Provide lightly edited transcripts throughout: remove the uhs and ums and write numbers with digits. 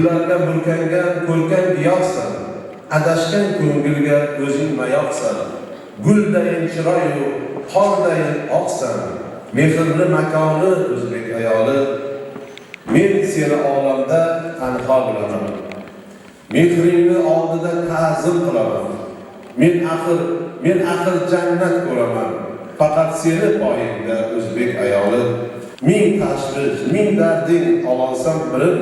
gullarga burkangan ko'rkam giyohsan, adashgan ko'ngilga o'zing mayoqsan. Guldayin chiroyu qordayin oqsan, mehrli makoni o'zbek ayoli. Men seni olamda tanho bilaman, mehringni oldida ta'zim qilaman. Men axir jannat ko'raman, faqat seni poyingda o'zbek ayoli. Ming tashvish, ming darding olsam birin,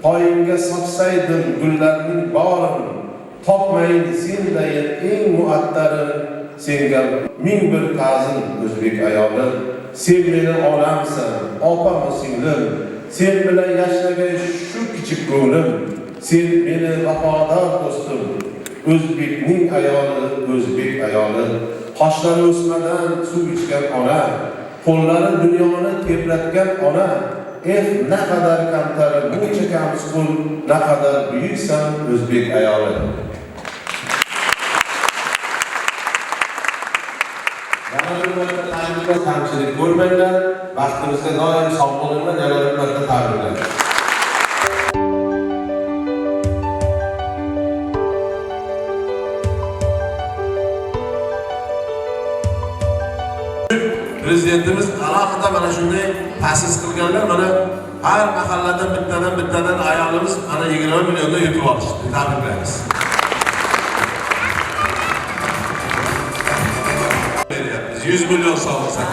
poyingga sochsaydim gullarning borin. Topmayin sendayin eng muattarin, senga ming bir ta'zim o'zbek ayoli. Sen meni onamsan, opam singlim, sen bilan yashagay shu kichik ko'nglim. Sen meni vafodor do'stim, o'zbekning ayoli, o'zbek ayoli. Qoshlari o'smadan suv ichgan ona, qo'llari dunyoni tebratgan ona. Naqadar kamtar, buncha kamsqul, naqadar buyuksan o'zbek ayoli. Yana bir marta tabriklar, kamchilik ko'rmanglar. Baxtimizga doim sog' bo'linglar. Yana bir marta tabriklar. Prezidentimiz alohida mana shunday ta'sis qilganlar. Mana har mahalladan bittadan ayolimiz ana 20 millionga yutib olishdi. Tabriklaymiz. 100 milyon sağlasak.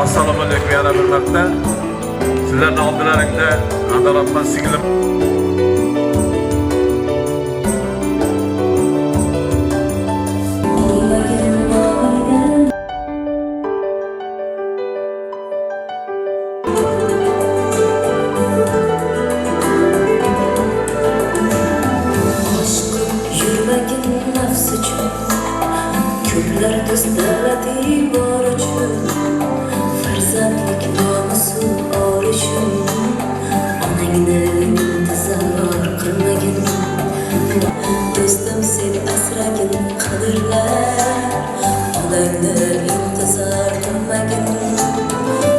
Assalomu alaykum yana bir marta. Sizlarning oldilaringda adolatman singlim. Dostum seni asragin qadrlar, onangni intizor qilmagin.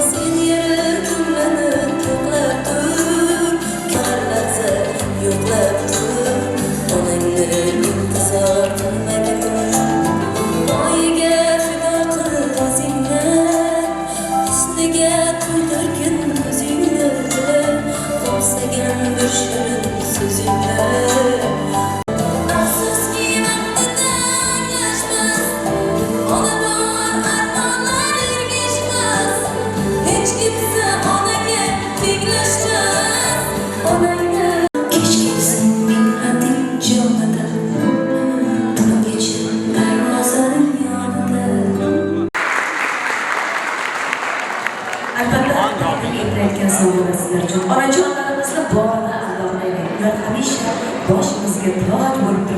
Sen yeri ko'nglimni to'qlab tur, qarlatsa yo'qlab tur, onangni intizor qilmagin. Moyiga fido qil o'zingni, husniga to'ldirgin o'zingni, qo'msagan bir shirin so'zingni. Onajonlarimizni borida aldormaylik. Ular hamisha boshimizga toj bo'lib